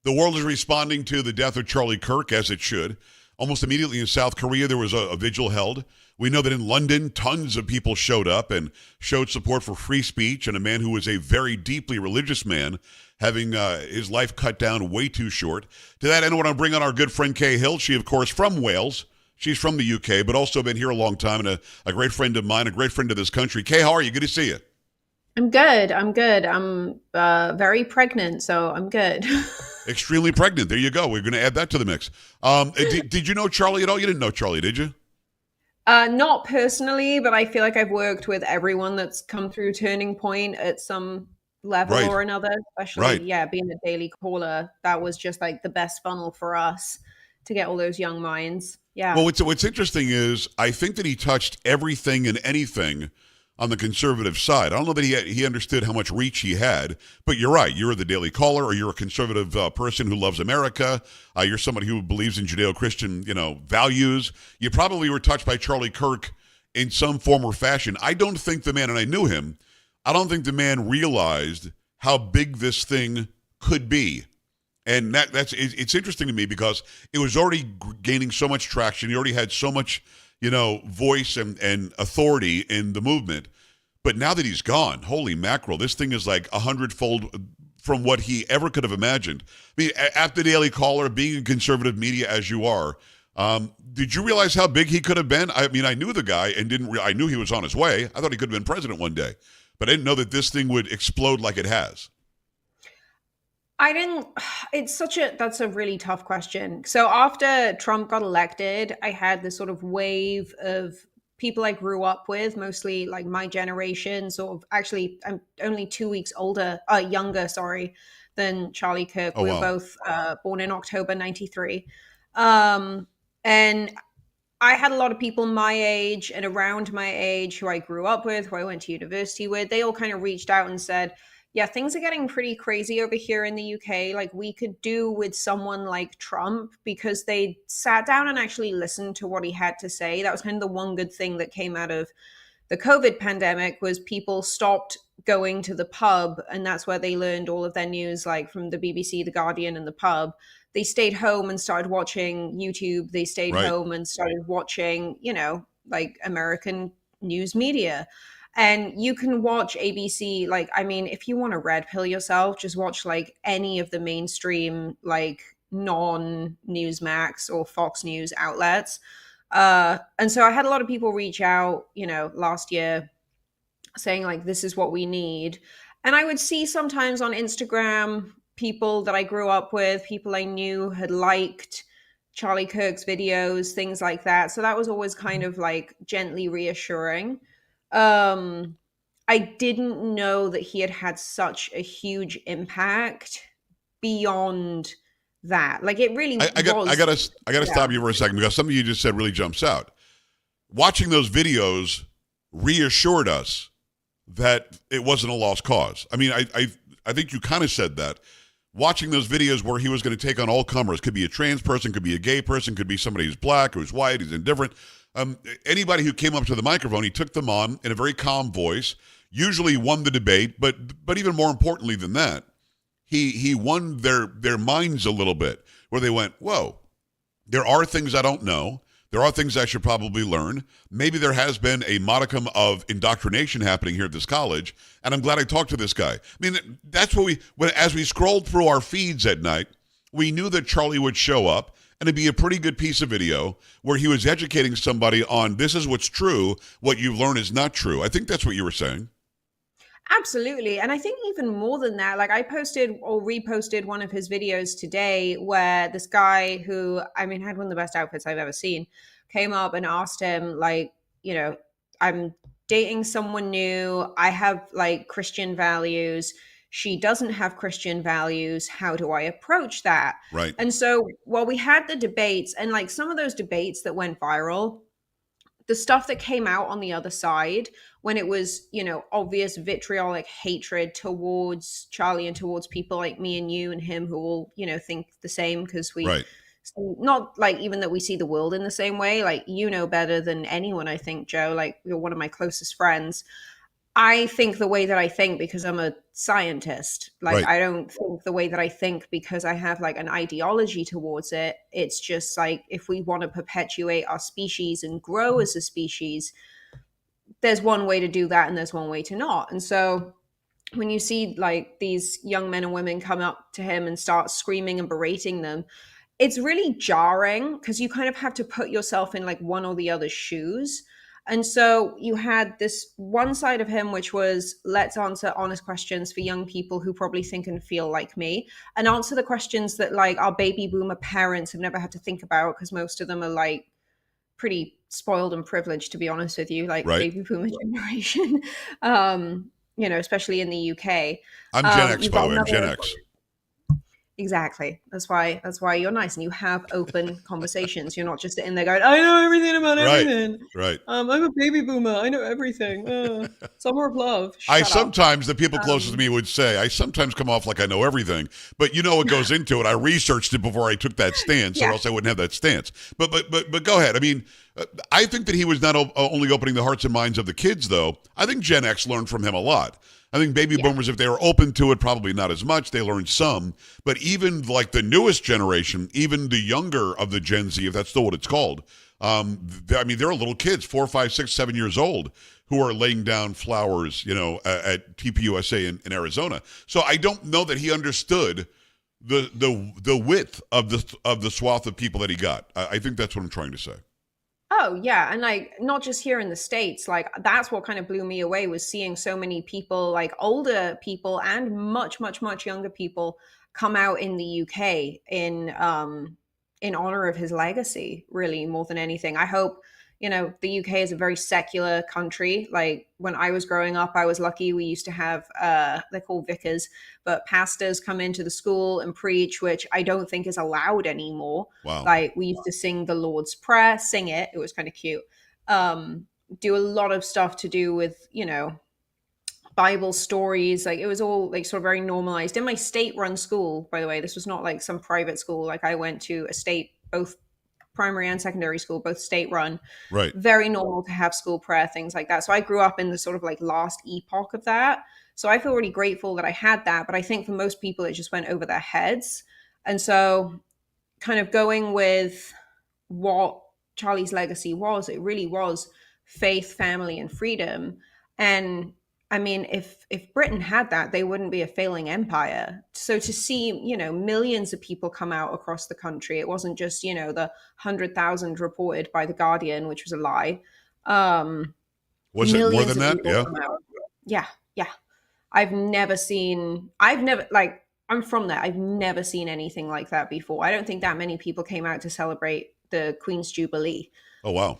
The world is responding to the death of Charlie Kirk as it should. Almost immediately in South Korea, there was a vigil held. We know that in London, tons of people showed up and showed support for free speech and a man who was a very deeply religious man having his life cut down way too short. To that end, I want to bring on our good friend Kay Hill. She, of course, from Wales. She's from the UK, but also been here a long time and a great friend of mine, a great friend of this country. Kay, how are you? Good to see you. I'm good. I'm good. I'm very pregnant, so I'm good. Extremely pregnant. There you go. We're going to add that to the mix. Did you know Charlie at all? You didn't know Charlie, did you? Not personally, but I feel like I've worked with everyone that's come through Turning Point at some level Right, or another, especially, right. yeah, being a daily caller. That was just like the best funnel for us to get all those young minds. Well, Yeah. what's interesting is I think that he touched everything and anything on the conservative side. I don't know that he understood how much reach he had, but you're right. You're the Daily Caller, or you're a conservative person who loves America. You're somebody who believes in Judeo-Christian, values. You probably were touched by Charlie Kirk in some form or fashion. I don't think the man, and I knew him, I don't think the man realized how big this thing could be. And it's interesting to me because it was already gaining so much traction. He already had so much, voice and authority in the movement. But now that he's gone, holy mackerel, this thing is like 100-fold from what he ever could have imagined. I mean, after Daily Caller, being in conservative media as you are, did you realize how big he could have been? I mean, I knew the guy and I knew he was on his way. I thought he could have been president one day, but I didn't know that this thing would explode like it has. I didn't that's a really tough question. So after Trump got elected, I had this sort of wave of people I grew up with, mostly like my generation, sort of actually I'm only 2 weeks younger, sorry, than Charlie Kirk. Oh, We were wow. both born in October 93. Um, and I had a lot of people my age and around my age who I grew up with, who I went to university with. They all kind of reached out and said, yeah, things are getting pretty crazy over here in the UK. Like, we could do with someone like Trump, because they sat down and actually listened to what he had to say. That was kind of the one good thing that came out of the COVID pandemic, was people stopped going to the pub, and that's where they learned all of their news, like from the BBC, the Guardian, and the pub. They stayed home and started watching YouTube. They stayed Right. home and started watching, like American news media. And you can watch ABC, like, I mean, if you want to red pill yourself, just watch like any of the mainstream, like non Newsmax or Fox News outlets. And so I had a lot of people reach out, last year, saying like, this is what we need. And I would see sometimes on Instagram people that I grew up with, people I knew had liked Charlie Kirk's videos, things like that. So that was always kind of like gently reassuring. Um, I didn't know that he had had such a huge impact beyond that. Like, it really was. I gotta Yeah. stop you for a second because something you just said really jumps out. Watching those videos reassured us that it wasn't a lost cause. I mean, I think you kind of said that. Watching those videos where he was going to take on all comers, could be a trans person, could be a gay person, could be somebody who's black, who's white, who's indifferent. Anybody who came up to the microphone, he took them on in a very calm voice. Usually won the debate, but even more importantly than that, he won their minds a little bit, where they went, whoa, there are things I don't know. There are things I should probably learn. Maybe there has been a modicum of indoctrination happening here at this college, and I'm glad I talked to this guy. I mean, that's what as we scrolled through our feeds at night, we knew that Charlie would show up, and it'd be a pretty good piece of video where he was educating somebody on this is what's true, what you learn is not true. I think that's what you were saying. Absolutely. And I think even more than that, like, I posted or reposted one of his videos today where this guy who, I mean, had one of the best outfits I've ever seen, came up and asked him, like, I'm dating someone new. I have like Christian values. She doesn't have Christian values. How do I approach that? Right. And so, while we had the debates, and like some of those debates that went viral, the stuff that came out on the other side, when it was, obvious vitriolic hatred towards Charlie and towards people like me and you and him, who all, think the same, because we, Right. not like even that we see the world in the same way, like, better than anyone, I think, Joe, like, you're one of my closest friends. I think the way that I think because I'm a scientist. Like, Right. I don't think the way that I think because I have like an ideology towards it. It's just like if we want to perpetuate our species and grow as a species, there's one way to do that and there's one way to not. And so when you see like these young men and women come up to him and start screaming and berating them, it's really jarring because you kind of have to put yourself in like one or the other's shoes. And so you had this one side of him, which was let's answer honest questions for young people who probably think and feel like me, and answer the questions that like our baby boomer parents have never had to think about because most of them are like pretty spoiled and privileged, to be honest with you, like Right. baby boomer generation, especially in the UK. I'm Gen X, You've by the got way. I'm Gen another. X. Exactly. That's why you're nice and you have open conversations. You're not just sitting there going, "I know everything about Right. everything. Right. I'm a baby boomer. I know everything. Summer of love. I Shut up." sometimes, the people closest to Um, me would say, I sometimes come off like I know everything, but you know what goes into it. I researched it before I took that stance, or yeah. else I wouldn't have that stance. But go ahead. I mean, I think that he was not only opening the hearts and minds of the kids, though. I think Gen X learned from him a lot. I think baby Yeah. boomers, if they were open to it, probably not as much. They learned some, but even like the newest generation, even the younger of the Gen Z, if that's still what it's called, I mean, there are little kids, 4, 5, 6, 7 years old, who are laying down flowers, at TPUSA in Arizona. So I don't know that he understood the width of the swath of people that he got. I think that's what I'm trying to say. Oh yeah, and like not just here in the States, like that's what kind of blew me away was seeing so many people, like older people and much, much, much younger people come out in the UK in honor of his legacy, really more than anything. I hope, the UK is a very secular country. Like when I was growing up, I was lucky we used to have they're called vicars, but pastors come into the school and preach, which I don't think is allowed anymore. Wow. Like we used to sing the Lord's Prayer, sing it. It was kind of cute. Do a lot of stuff to do with, Bible stories. Like it was all like sort of very normalized. In my state run school, by the way, this was not like some private school. Like I went to a state, both primary and secondary school, both state run. Right. Very normal to have school prayer, things like that. So I grew up in the sort of like last epoch of that. So I feel really grateful that I had that. But I think for most people, it just went over their heads. And so kind of going with what Charlie's legacy was, it really was faith, family, and freedom. And I mean, if Britain had that, they wouldn't be a failing empire. So to see, millions of people come out across the country, it wasn't just, the 100,000 reported by the Guardian, which was a lie. Was it more Millions than of that? people Yeah. come out. Yeah, yeah. I'm from there. I've never seen anything like that before. I don't think that many people came out to celebrate the Queen's Jubilee. Oh, wow.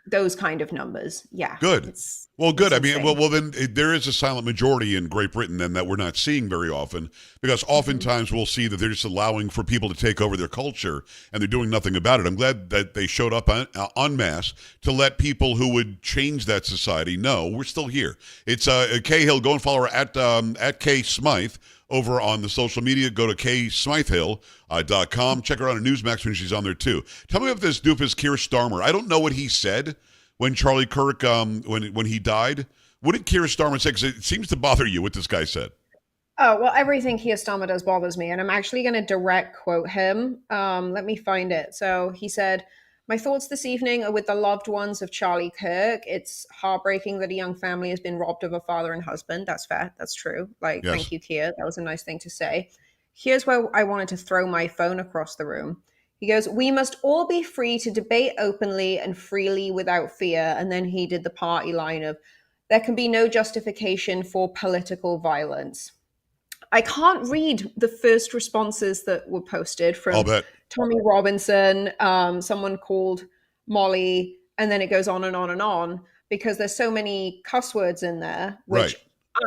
Those kind of numbers. Yeah. Good. It's Well, it's good. I mean, insane. well, then there is a silent majority in Great Britain then that we're not seeing very often, because Mhm. oftentimes we'll see that they're just allowing for people to take over their culture and they're doing nothing about it. I'm glad that they showed up en masse to let people who would change that society know we're still here. It's Kay Hill. Go and follow her at Kay Smythe over on the social media. Go to KSmytheHill.com. Check her out on Newsmax when she's on there too. Tell me about this doofus Keir Starmer. I don't know what he said when Charlie Kirk, when he died. What did Keir Starmer say? Because it seems to bother you what this guy said. Oh, well, everything Keir Starmer does bothers me, and I'm actually going to direct quote him. Let me find it. So he said, "My thoughts this evening are with the loved ones of Charlie Kirk. It's heartbreaking that a young family has been robbed of a father and husband." That's fair. That's true. Like, Yes. thank you, Keir. That was a nice thing to say. Here's where I wanted to throw my phone across the room. He goes, "We must all be free to debate openly and freely without fear." And then he did the party line of, "There can be no justification for political violence." I can't read the first responses that were posted I'll from bet. Tommy Robinson, someone called Molly, and then it goes on and on and on because there's so many cuss words in there, Right. which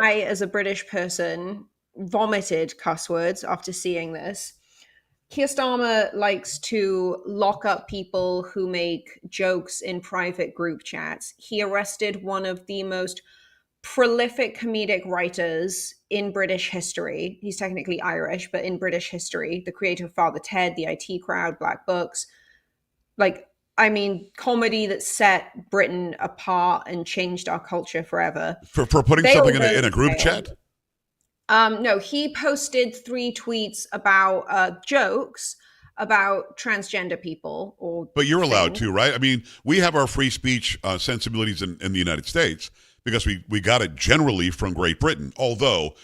I, as a British person, vomited cuss words after seeing this. Keir Starmer likes to lock up people who make jokes in private group chats. He arrested one of the most prolific comedic writers in British history. He's technically Irish, but in British history, the creator of Father Ted, the IT Crowd, Black Books. Like I mean, comedy that set Britain apart and changed our culture forever. For putting They something all in go in a to group jail. chat? No, he posted 3 tweets about jokes about transgender people or But you're allowed things. to, right? I mean, we have our free speech sensibilities in the United States because we got it generally from Great Britain. Although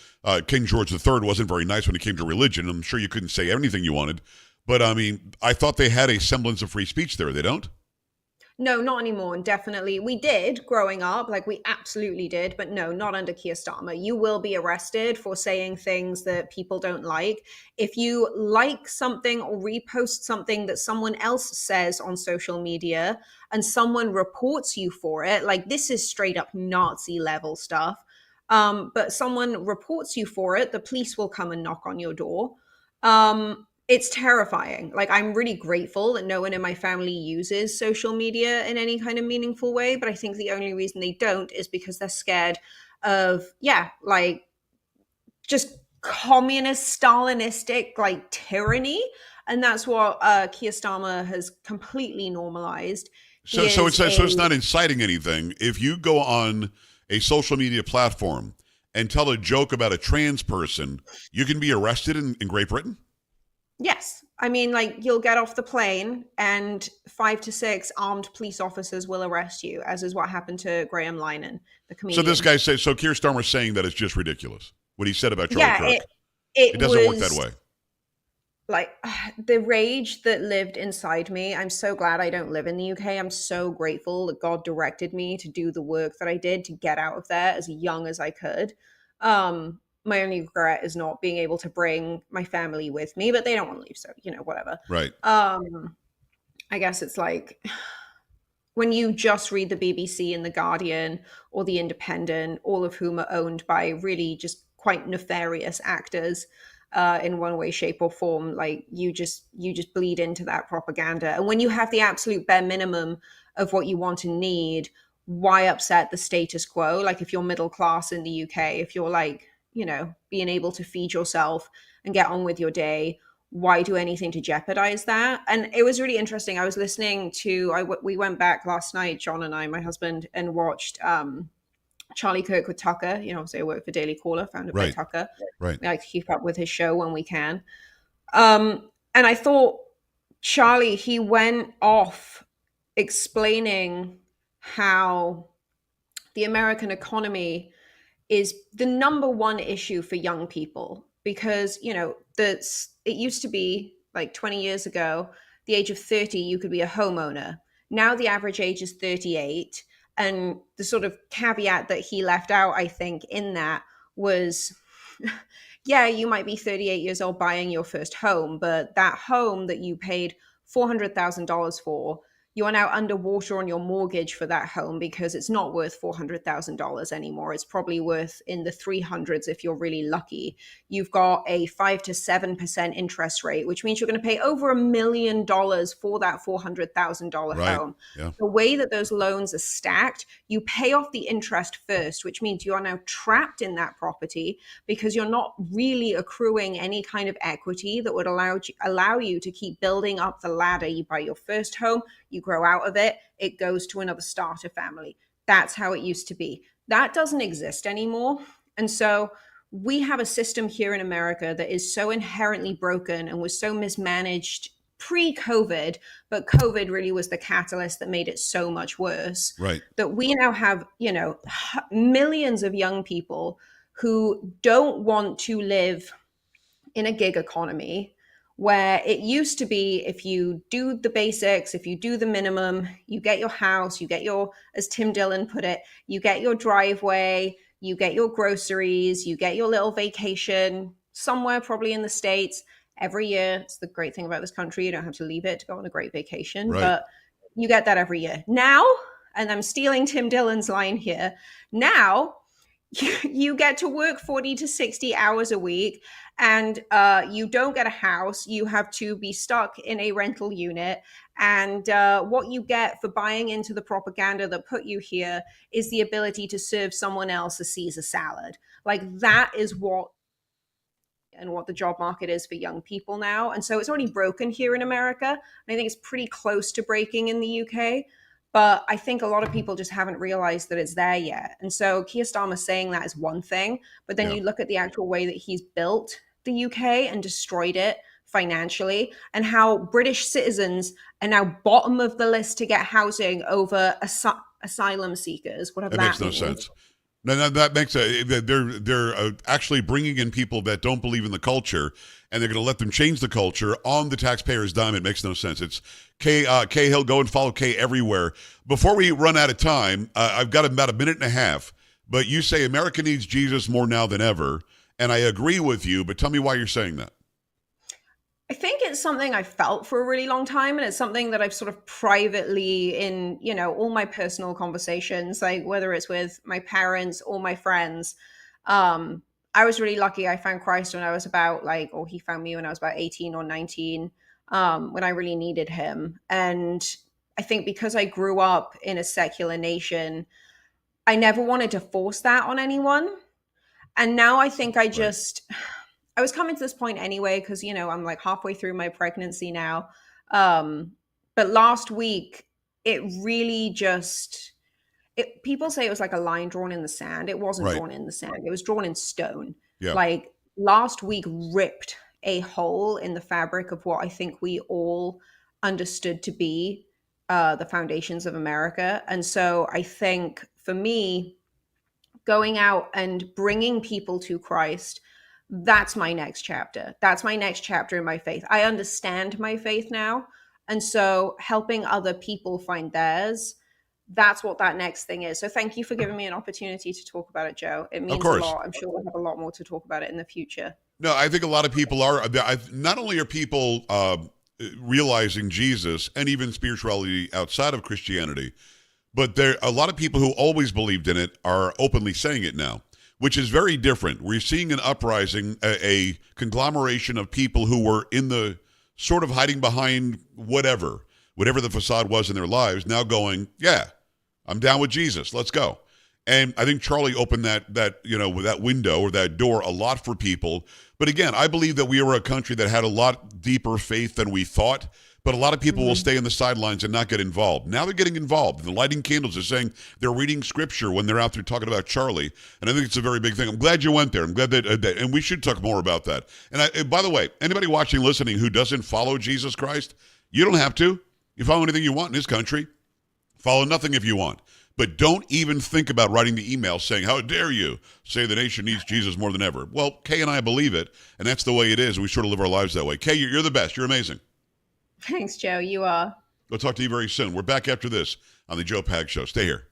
King George III wasn't very nice when it came to religion. I'm sure you couldn't say anything you wanted. But I mean, I thought they had a semblance of free speech there. They don't? No, not anymore. And definitely, we did growing up, like we absolutely did, but no, not under Keir Starmer. You will be arrested for saying things that people don't like. If you like something or repost something that someone else says on social media and someone reports you for it, like this is straight up Nazi level stuff. But someone reports you for it, the police will come and knock on your door. It's terrifying. Like, I'm really grateful that no one in my family uses social media in any kind of meaningful way. But I think the only reason they don't is because they're scared of, yeah, like just communist, Stalinistic, like tyranny. And that's what Keir Starmer has completely normalized. He So is so a, it's not inciting anything. If you go on a social media platform and tell a joke about a trans person, you can be arrested in Great Britain? yes. I mean, like, you'll get off the plane and 5 to 6 armed police officers will arrest you, as is what happened to Graham Linehan, the So this comedian. guy says, so Keir Starmer's saying that it's just ridiculous. What he said about Charlie Yeah, Kirk. It it doesn't work that was way. like the rage that lived inside me. I'm so glad I don't live in the UK. I'm so grateful that God directed me to do the work that I did to get out of there as young as I could. My only regret is not being able to bring my family with me, but they don't want to leave, so whatever. Right. I guess it's like when you just read the BBC and the Guardian or the Independent, all of whom are owned by really just quite nefarious actors in one way, shape, or form, like you just bleed into that propaganda. And when you have the absolute bare minimum of what you want and need, why upset the status quo? Like if you're middle class in the UK, if you're like being able to feed yourself and get on with your day, why do anything to jeopardize that? And it was really interesting. I was listening to, we went back last night, John and I, my husband, and watched Charlie Kirk with Tucker. Obviously I work for Daily Caller, founded by Right. Tucker. Right. We like to keep up with his show when we can. And I thought Charlie, he went off explaining how the American economy is the number one issue for young people because it used to be like 20 years ago, the age of 30 you could be a homeowner. Now the average age is 38, and the sort of caveat that he left out, I think, in that was yeah, you might be 38 years old buying your first home, but that home that you paid $400,000 for, you are now underwater on your mortgage for that home because it's not worth $400,000 anymore. It's probably worth in the 300s if you're really lucky. You've got a 5 to 7% interest rate, which means you're going to pay over $1 million for that $400,000 Right. home. Yeah. The way that those loans are stacked, you pay off the interest first, which means you are now trapped in that property because you're not really accruing any kind of equity that would allow you to keep building up the ladder. You buy your first home, you grow out of it, it goes to another starter family. That's how it used to be. That doesn't exist anymore. And so we have a system here in America that is so inherently broken and was so mismanaged pre-COVID, but COVID really was the catalyst that made it so much worse. Right. That we now have, millions of young people who don't want to live in a gig economy where it used to be if you do the basics, if you do the minimum, you get your house, you get your, as Tim Dillon put it, you get your driveway, you get your groceries, you get your little vacation somewhere, probably in the States every year. It's the great thing about this country. You don't have to leave it to go on a great vacation, Right. but you get that every year. Now, and I'm stealing Tim Dillon's line here, now you get to work 40 to 60 hours a week and you don't get a house. You have to be stuck in a rental unit. And what you get for buying into the propaganda that put you here is the ability to serve someone else a Caesar salad. Like that is what and what the job market is for young people now. And so it's already broken here in America. And I think it's pretty close to breaking in the UK. But I think a lot of people just haven't realized that it's there yet. And so Keir Starmer saying that is one thing. But then Yeah. you look at the actual way that he's built the UK and destroyed it financially, and how British citizens are now bottom of the list to get housing over asylum seekers, whatever That that makes no means. sense. No, that makes they're actually bringing in people that don't believe in the culture, and they're going to let them change the culture on the taxpayer's dime. It makes no sense. It's K Hill. Go and follow K everywhere. Before we run out of time, I've got about a minute and a half. But you say America needs Jesus more now than ever, and I agree with you. But tell me why you're saying that. I think it's something I felt for a really long time, and it's something that I've sort of privately in, all my personal conversations, like whether it's with my parents or my friends. I was really lucky. I found Christ when I was about or he found me when I was about 18 or 19, when I really needed him. And I think because I grew up in a secular nation, I never wanted to force that on anyone. And now I think I was coming to this point anyway, because, I'm like halfway through my pregnancy now. But last week, it really people say it was like a line drawn in the sand. It wasn't Right. drawn in the sand. It was drawn in stone. Yeah. Like last week ripped a hole in the fabric of what I think we all understood to be the foundations of America. And so I think for me, going out and bringing people to Christ, that's my next chapter. That's my next chapter in my faith. I understand my faith now. And so helping other people find theirs, that's what that next thing is. So thank you for giving me an opportunity to talk about it, Joe. It Of means a course. lot. I'm sure we'll have a lot more to talk about it in the future. No, I think a lot of people are. Not only are people realizing Jesus and even spirituality outside of Christianity, but there a lot of people who always believed in it are openly saying it now, which is very different. We're seeing an uprising, a conglomeration of people who were in the sort of hiding behind whatever the facade was in their lives, now going, yeah, I'm down with Jesus. Let's go. And I think Charlie opened that window or that door a lot for people. But again, I believe that we were a country that had a lot deeper faith than we thought. But a lot of people will stay in the sidelines and not get involved. Now they're getting involved. The lighting candles are saying they're reading scripture when they're out there talking about Charlie. And I think it's a very big thing. I'm glad you went there. I'm glad that, and we should talk more about that. And by the way, anybody watching, listening who doesn't follow Jesus Christ, you don't have to. You follow anything you want in this country. Follow nothing if you want. But don't even think about writing the email saying, how dare you say the nation needs Jesus more than ever. Well, Kay and I believe it, and that's the way it is. We sort of live our lives that way. Kay, you're the best. You're amazing. Thanks, Joe. You are. We'll talk to you very soon. We're back after this on the Joe Pag Show. Stay here.